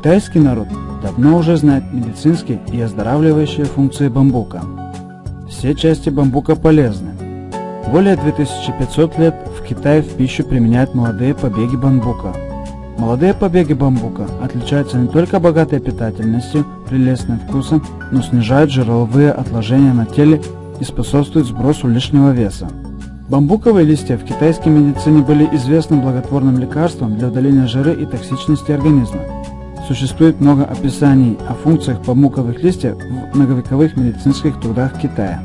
Китайский народ давно уже знает медицинские и оздоравливающие функции бамбука. Все части бамбука полезны. Более 2500 лет в Китае в пищу применяют молодые побеги бамбука. Молодые побеги бамбука отличаются не только богатой питательностью, прелестным вкусом, но снижают жировые отложения на теле и способствуют сбросу лишнего веса. Бамбуковые листья в китайской медицине были известным благотворным лекарством для удаления жира и токсичности организма. Существует много описаний о функциях бамбуковых листьев в многовековых медицинских трудах Китая.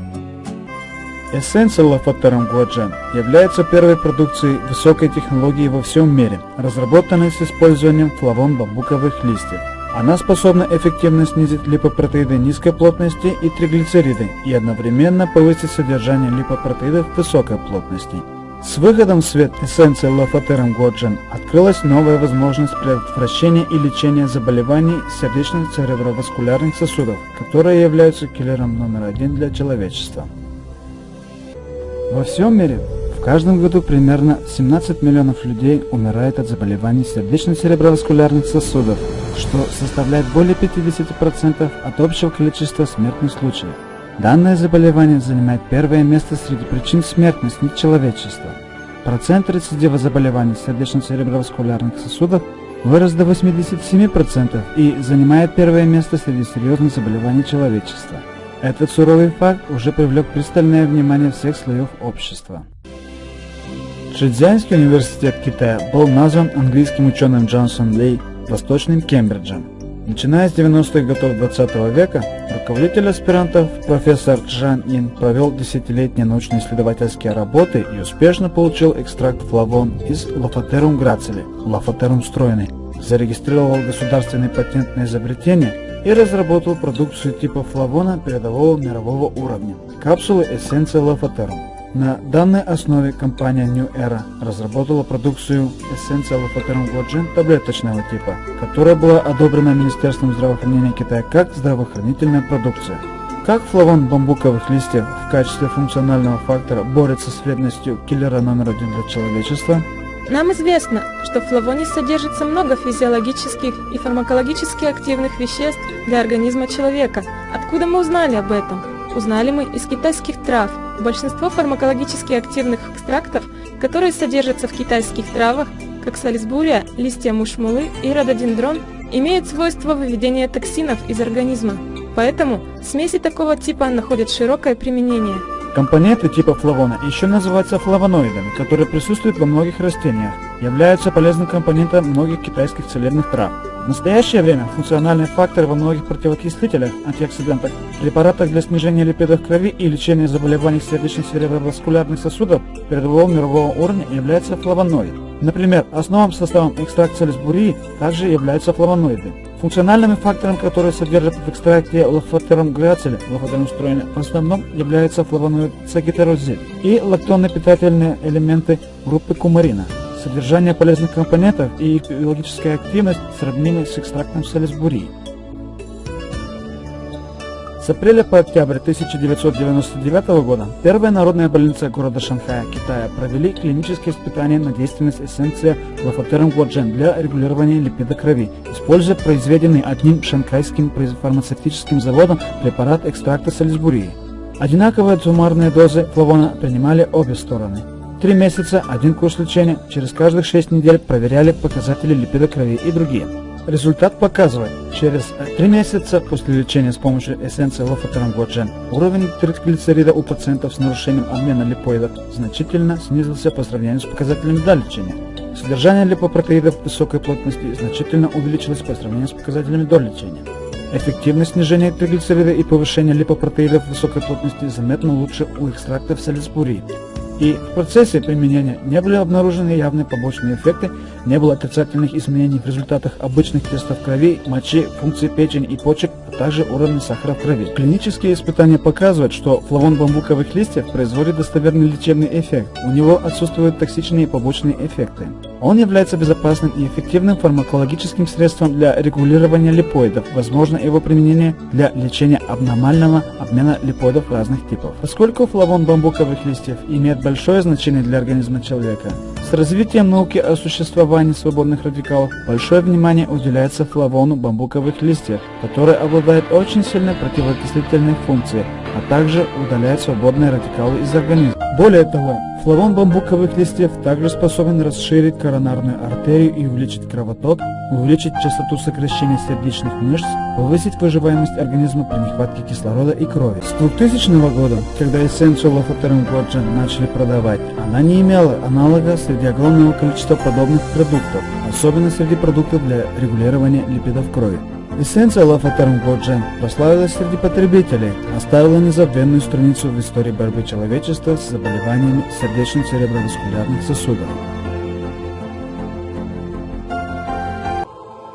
Эссенция Лафатерум Гуаджен является первой продукцией высокой технологии во всем мире, разработанной с использованием флавон бамбуковых листьев. Она способна эффективно снизить липопротеиды низкой плотности и триглицериды и одновременно повысить содержание липопротеидов высокой плотности. С выходом в свет эссенции Лафатерум Гуаджен открылась новая возможность предотвращения и лечения заболеваний сердечных цереброваскулярных сосудов, которые являются киллером номер 1 для человечества. Во всем мире в каждом году примерно 17 миллионов людей умирает от заболеваний сердечно-цереброваскулярных сосудов, что составляет более 50% от общего количества смертных случаев. Данное заболевание занимает первое место среди причин смертности человечества. Процент рецидива заболеваний сердечно-цереброваскулярных сосудов вырос до 87% и занимает первое место среди серьезных заболеваний человечества. Этот суровый факт уже привлек пристальное внимание всех слоев общества. Шицзянский университет Китая был назван английским ученым Джонсом Ли Восточным Кембриджем. Начиная с 90-х годов 20 века, руководитель аспирантов профессор Чжан Ин провел десятилетние научно-исследовательские работы и успешно получил экстракт флавон из Лафатерум грацили, Лафатерум стройный, зарегистрировал государственный патент на изобретение и разработал продукцию типа флавона передового мирового уровня – капсулы эссенции Лафатерум. На данной основе компания New Era разработала продукцию эссенция Лафатерум Гуаджен таблеточного типа, которая была одобрена Министерством здравоохранения Китая как здравоохранительная продукция. Как флавон бамбуковых листьев в качестве функционального фактора борется с вредностью киллера номер 1 для человечества? Нам известно, что в флавоне содержится много физиологических и фармакологически активных веществ для организма человека. Откуда мы узнали об этом? Узнали мы из китайских трав. Большинство фармакологически активных экстрактов, которые содержатся в китайских травах, как салисбурия, листья мушмулы и рододендрон, имеют свойство выведения токсинов из организма. Поэтому смеси такого типа находят широкое применение. Компоненты типа флавона еще называются флавоноидами, которые присутствуют во многих растениях, являются полезным компонентом многих китайских целебных трав. В настоящее время функциональные факторы во многих противоокислителях, антиоксидантах, препаратах для снижения липидов крови и лечения заболеваний сердечно-цереброваскулярных сосудов передового мирового уровня являются флавоноиды. Например, основным составом экстракта салисбурии также являются флавоноиды. Функциональными факторами, которые содержат в экстракте Лафатерум грацили, Лафатерум стройный, в основном являются флавоноид сагитарозид и лактонно-питательные элементы группы кумарина. Содержание полезных компонентов и их биологическая активность сравнимы с экстрактом салисбурии. С апреля по октябрь 1999 года первая народная больница города Шанхая, Китая, провели клинические испытания на действенность эссенции Лафатерум Гуаджен для регулирования липида крови, используя произведенный одним шанхайским фармацевтическим заводом препарат экстракта салисбурии. Одинаковые суммарные дозы флавона принимали обе стороны. 3 месяца, 1 курс лечения, через каждых 6 недель проверяли показатели липида крови и другие. Результат показывает, через 3 месяца после лечения с помощью эссенции Лафатерум Гуаджен уровень триглицерида у пациентов с нарушением обмена липоидов значительно снизился по сравнению с показателями до лечения. Содержание липопротеидов высокой плотности значительно увеличилось по сравнению с показателями до лечения. Эффективность снижения триглицерида и повышения липопротеидов высокой плотности заметно лучше у экстрактов салисбурии. И в процессе применения не были обнаружены явные побочные эффекты, не было отрицательных изменений в результатах обычных тестов крови, мочи, функций печени и почек, а также уровня сахара в крови. Клинические испытания показывают, что флавон бамбуковых листьев производит достоверный лечебный эффект, у него отсутствуют токсичные побочные эффекты. Он является безопасным и эффективным фармакологическим средством для регулирования липоидов, возможно его применение для лечения абнормального обмена липоидов разных типов. Поскольку флавон бамбуковых листьев имеет большое значение для организма человека, с развитием науки о существовании свободных радикалов большое внимание уделяется флавону бамбуковых листьев, который обладает очень сильной противоокислительной функцией, а также удаляет свободные радикалы из организма. Более того, флавон бамбуковых листьев также способен расширить коронарную артерию и увеличить кровоток, увеличить частоту сокращения сердечных мышц, повысить выживаемость организма при нехватке кислорода и крови. С 2000 года, когда эссенцию Лофотерм Годжен начали продавать, она не имела аналога среди огромного количества подобных продуктов, особенно среди продуктов для регулирования липидов крови. Эссенция Лофотерм Годжен прославилась среди потребителей, оставила незабвенную страницу в истории борьбы человечества с заболеваниями сердечно-цереброваскулярных сосудов.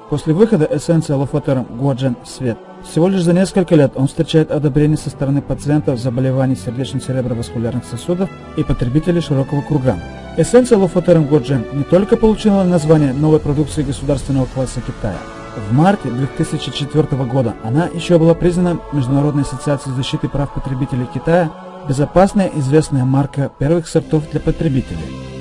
После выхода эссенции Лофотерм Годжен в свет, всего лишь за несколько лет он встречает одобрение со стороны пациентов с заболеваний сердечно-цереброваскулярных сосудов и потребителей широкого круга. Эссенция Лофотерм Годжен не только получила название новой продукции государственного класса Китая. В марте 2004 года она еще была признана Международной ассоциацией защиты прав потребителей Китая безопасная известная марка первых сортов для потребителей.